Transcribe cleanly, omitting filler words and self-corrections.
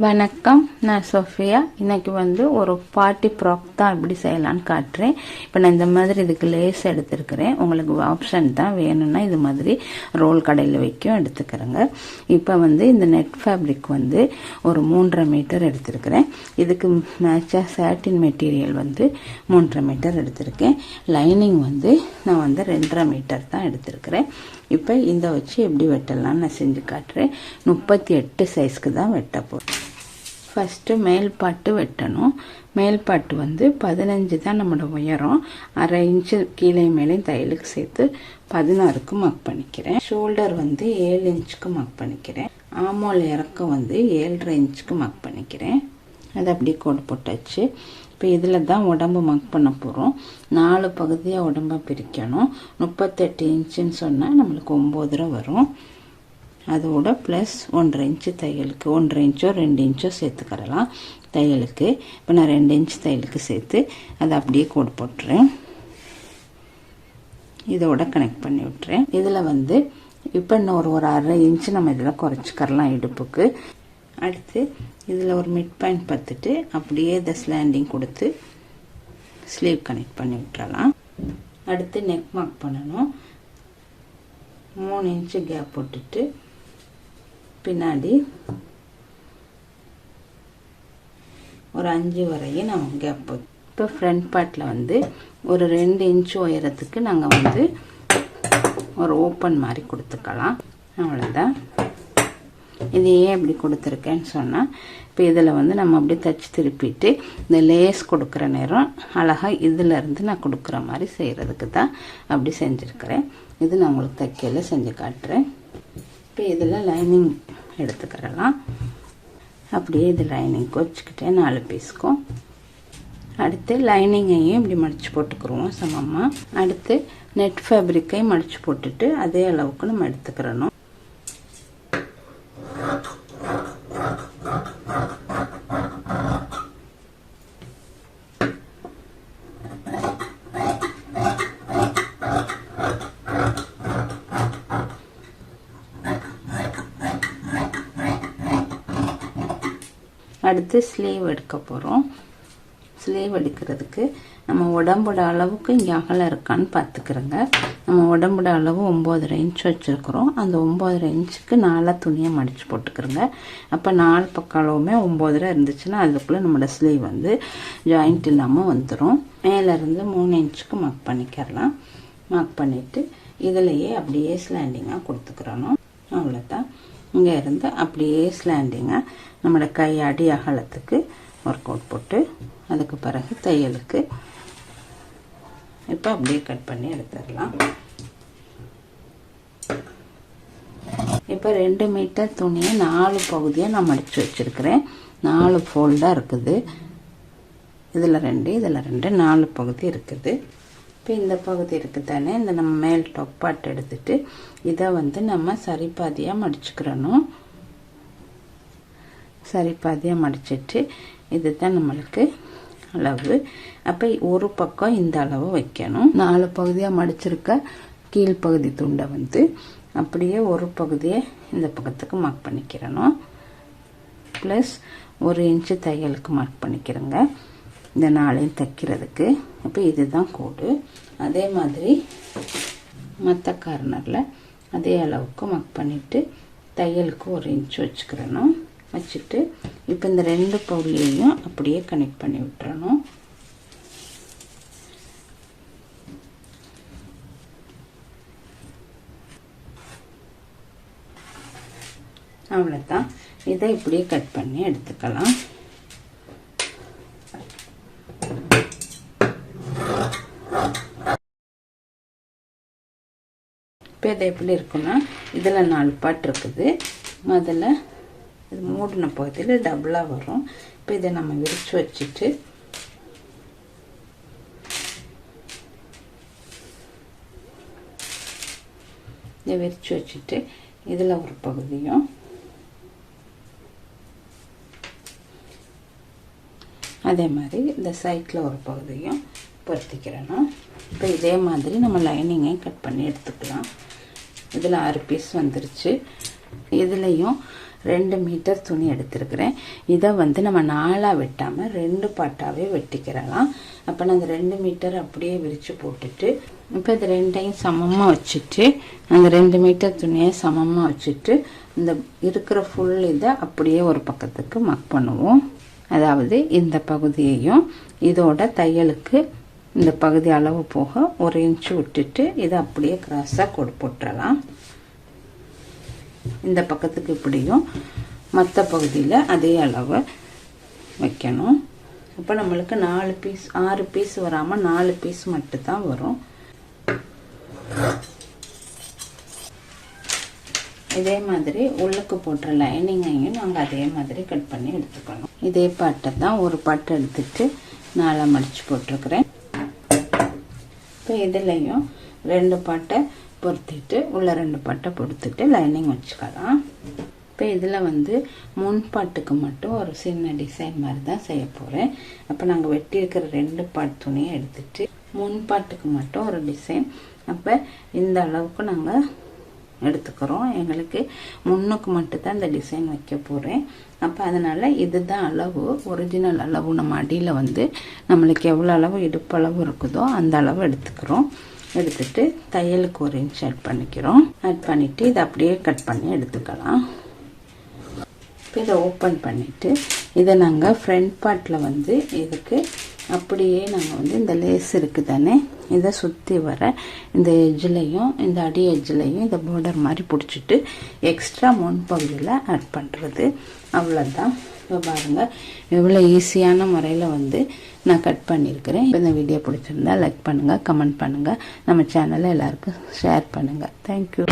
வணக்கம், நான் சோஃபியா. இன்னைக்கு ஒரு பார்ட்டி ஃப்ராக் தான் எப்படி செய்யலான்னு காட்டுறேன். இப்போ நான் இந்த மாதிரி இதுக்கு லேஸ் எடுத்துருக்கிறேன். உங்களுக்கு ஆப்ஷன் தான் வேணும்னா இது மாதிரி ரோல் கடையில் வைக்கும் எடுத்துக்கிறேங்க. இப்போ இந்த நெட் ஃபேப்ரிக் ஒரு 3.5 மீட்டர் எடுத்திருக்கிறேன். இதுக்கு மேட்சாக சாட்டின் மெட்டீரியல் 3.5 மீட்டர் எடுத்திருக்கேன். லைனிங் நான் 2.5 மீட்டர் தான் எடுத்திருக்கிறேன். இப்போ இந்த வச்சு எப்படி வெட்டலாம்னு நான் செஞ்சு காட்டுறேன். 38 சைஸ்க்கு தான் வெட்ட போகிறேன். ஃபஸ்ட்டு மேல் பாட்டு வெட்டணும். மேல் பாட்டு 15 தான் நம்மளோட உயரம். 1/2 இன்ச்சு கீழே மேலே தையலுக்கு சேர்த்து 16க்கு மார்க் பண்ணிக்கிறேன். ஷோல்டர் 7 இன்ச்சுக்கு மார்க் பண்ணிக்கிறேன். ஆமோல் இறக்கம் 7.5 இன்ச்சுக்கு மார்க் பண்ணிக்கிறேன். அது அப்படியே கோடு போட்டாச்சு. இப்போ இதில் தான் உடம்பு மார்க் பண்ண போகிறோம். 4 பகுதியாக உடம்பை பிரிக்கணும். 38 இன்ச்சுன்னு சொன்னால் நம்மளுக்கு 9 வரும். அதோட ப்ளஸ் 1.5 இன்ச்சு தையலுக்கு 1.5 இன்ச்சோ 2 இன்ச்சோ சேர்த்துக்கிறலாம் தையலுக்கு. இப்போ நான் 2 இன்ச்சு தையலுக்கு சேர்த்து அதை அப்படியே கோடு போட்டுறேன். இதோட கனெக்ட் பண்ணி விட்டுறேன். இதில் இப்போ இன்னும் ஒரு 1/2 இன்ச்சு நம்ம இதில் குறைச்சிக்கிறலாம் இடுப்புக்கு. அடுத்து இதில் ஒரு மிட் பாயிண்ட் பார்த்துட்டு அப்படியே இதை ஸ்லாண்டிங் கொடுத்து ஸ்லீவ் கனெக்ட் பண்ணி விட்டுறலாம். அடுத்து நெக் மார்க் பண்ணணும். 3 இன்ச்சு கேப் போட்டுட்டு பின்னாடி ஒரு 5 வரையும் நம்ம கேப் போட்டு இப்போ ஃப்ரண்ட் பார்ட்டில் ஒரு 2 இன்ச்சு உயரத்துக்கு நாங்கள் ஒரு ஓப்பன் மாதிரி கொடுத்துக்கலாம். அவ்வளோதான். இது ஏன் இப்படி கொடுத்துருக்கேன்னு சொன்னால், இப்போ இதில் நம்ம அப்படியே தச்சு திருப்பிட்டு இந்த லேஸ் கொடுக்குற நேரம் அழகாக இதிலேருந்து நான் கொடுக்குற மாதிரி செய்கிறதுக்கு தான் அப்படி செஞ்சுருக்கிறேன். இது நான் உங்களுக்கு தைக்கையில் செஞ்சு காட்டுறேன். இப்போ இதில் லைனிங் எடுத்துக்கிறலாம். அப்படியே இது லைனிங் வச்சுக்கிட்டேன் 4 பீஸ்க்கும். அடுத்து லைனிங்கையும் இப்படி மடித்து போட்டுக்கிறோம் சமமாக. அடுத்து நெட் ஃபேப்ரிக்கையும் மடித்து போட்டுட்டு அதே அளவுக்கு நம்ம எடுத்துக்கிறணும். அடுத்து ஸ்லீவ் எடுக்க போகிறோம். ஸ்லீவ் எடுக்கிறதுக்கு நம்ம உடம்போட அளவுக்கு இங்கே அகலம் இருக்கான்னு பார்த்துக்கிறோங்க. நம்ம உடம்போட அளவு 9.5 இன்ச் வச்சுருக்குறோம். அந்த 9.5 இன்ச்சுக்கு 4 துணியை மடித்து போட்டுக்கிறோங்க. அப்போ 4 பக்கம் அளவுமே 9.5 இருந்துச்சுன்னா அதுக்குள்ளே நம்மளோட ஸ்லீவ் ஜாயிண்ட் இல்லாமல் வந்துடும். மேலேருந்து 3 இன்ச்சுக்கு மார்க் பண்ணிக்கிறலாம். மார்க் பண்ணிவிட்டு இதிலையே அப்படியே ஸ்லாண்டிங்காக கொடுத்துக்கிறணும். அவ்வளோதான். இங்கே இருந்து அப்படியே ஸ்லாண்டிங்காக நம்மளோட கை அடி அகலத்துக்கு ஒர்க் அவுட் போட்டு அதுக்கு பிறகு தையலுக்கு இப்போ அப்படியே கட் பண்ணி எடுத்துடலாம். இப்போ 2 மீட்டர் துணியை 4 பகுதியாக நான் மடித்து வச்சுருக்கிறேன். 4 ஃபோல்டாக இருக்குது. இதில் 2 இதில் 2 4 பகுதி இருக்குது. இப்போ இந்த பகுதி இருக்குது தானே, இந்த நம்ம மேல் டாப் பார்ட் எடுத்துட்டு இதை நம்ம சரிபாதியாக மடிச்சுக்கிறணும். சரிபாதியாக மடிச்சிட்டு இதுதான் நம்மளுக்கு அளவு. அப்போ ஒரு பக்கம் இந்த அளவு வைக்கணும். 4 பகுதியாக மடிச்சிருக்க கீழ்ப்பகுதி துண்டை அப்படியே ஒரு பகுதியை இந்த பக்கத்துக்கு மார்க் பண்ணிக்கிறணும். ப்ளஸ் 1 இன்ச்சு தையலுக்கு மார்க் பண்ணிக்கிறோங்க இந்த 4 தைக்கிறதுக்கு. இப்போ இதுதான் கோடு. அதே மாதிரி மற்ற கார்னரில் அதே அளவுக்கு மார்க் பண்ணிவிட்டு தையலுக்கு 1 இன்ச்சு வச்சுக்கிறணும். வச்சுட்டு இப்போ இந்த 2 பகுதியையும் அப்படியே கனெக்ட் பண்ணி விட்டுறணும். அவ்வளோதான். இதை இப்படியே கட் பண்ணி எடுத்துக்கலாம். இப்போ இது எப்படி இருக்குன்னா, இதில் 4 பார்ட் இருக்குது. முதல்ல இது மூடின பகுதியில் டபுளாக வரும். இப்போ இதை நம்ம விரித்து வச்சுட்டு இதை விரித்து வச்சுட்டு இதில் ஒரு பகுதியும் அதே மாதிரி இந்த சைட்டில் ஒரு பகுதியும் பொருத்திக்கிறணும். இப்போ இதே மாதிரி நம்ம லைனிங்கையும் கட் பண்ணி எடுத்துக்கலாம். இதில் 6 பீஸ் வந்துருச்சு. இதுலேயும் 2 மீட்டர் துணி எடுத்திருக்கிறேன். இதை வந்து நம்ம 4ஆ வெட்டாம 2 பார்ட்டாவே வெட்டிக்கிறலாம். அப்போ நான் அந்த 2 மீட்டர் அப்படியே விரிச்சு போட்டுட்டு இப்போ இது 2ஐயும் சமமா வச்சுட்டு அந்த 2 மீட்டர் துணியை சமமா வச்சுட்டு இந்த இருக்கிற ஃபுல் இதை அப்படியே ஒரு பக்கத்துக்கு மார்க் பண்ணுவோம். அதாவது இந்த பகுதியையும் இதோட தையலுக்கு இந்த பகுதி அளவு போக 1 இன்ச் விட்டுட்டு இதை அப்படியே கிராஸா போட்டுறலாம். இந்த பக்கத்துக்கு இப்படியும் மற்ற பகுதியில் அதே அளவு வைக்கணும். அப்போ நம்மளுக்கு 4 பீஸ் 6 பீஸ் வராமல் 4 பீஸ் மட்டும் தான் வரும். இதே மாதிரி உள்ளுக்கு போட்டுற லைனிங்கையும் நாங்கள் அதே மாதிரி கட் பண்ணி எடுத்துக்கணும். இதே பாட்டை தான் ஒரு பாட்டை எடுத்துட்டு 4ஆ மடிச்சு போட்டிருக்கிறேன். இப்போ இதுலேயும் 2 பாட்டை பொறுத்திட்டு உள்ள 2 பாட்டை பொறுத்துட்டு லைனிங் வச்சுக்கலாம். இப்போ இதில் வந்து முன்பாட்டுக்கு மட்டும் ஒரு சின்ன டிசைன் மாதிரி தான் செய்ய போகிறேன். அப்போ நாங்கள் வெட்டியிருக்கிற 2 பாட்டு துணியை எடுத்துட்டு முன்பாட்டுக்கு மட்டும் ஒரு டிசைன் அப்போ இந்த அளவுக்கு நாங்கள் எடுத்துக்கிறோம். எங்களுக்கு முன்னுக்கு மட்டும்தான் இந்த டிசைன் வைக்க போகிறேன். அப்போ அதனால் இதுதான் அளவு, ஒரிஜினல் அளவு. நம்ம அடியில் வந்து நம்மளுக்கு எவ்வளோ அளவு இடுப்பளவு இருக்குதோ அந்த அளவு எடுத்துக்கிறோம். எடுத்துட்டு தையலுக்கு 1 இன்ச் ஆட் பண்ணிக்கிறோம். ஆட் பண்ணிவிட்டு இதை அப்படியே கட் பண்ணி எடுத்துக்கலாம். இப்போ இதை ஓப்பன் பண்ணிவிட்டு இதை நாங்கள் ஃப்ரண்ட் பார்ட்டில் வந்து இதுக்கு அப்படியே நாங்கள் வந்து இந்த லேஸ் இருக்குது தானே இதை சுற்றி வர இந்த எட்ஜ்லையும் இந்த அடி எட்ஜ்லையும் இந்த பார்டர் மாதிரி பிடிச்சிட்டு எக்ஸ்ட்ரா முன்பகுதியில் ஆட் பண்ணுறது. அவ்வளோதான். இப்போ பாருங்கள் எவ்வளோ ஈஸியான முறையில் வந்து நான் கட் பண்ணியிருக்கிறேன். இப்போ இந்த வீடியோ பிடிச்சிருந்தா லைக் பண்ணுங்கள், கமெண்ட் பண்ணுங்கள், நம்ம சேனலை எல்லாருக்கும் ஷேர் பண்ணுங்கள். தேங்க்யூ.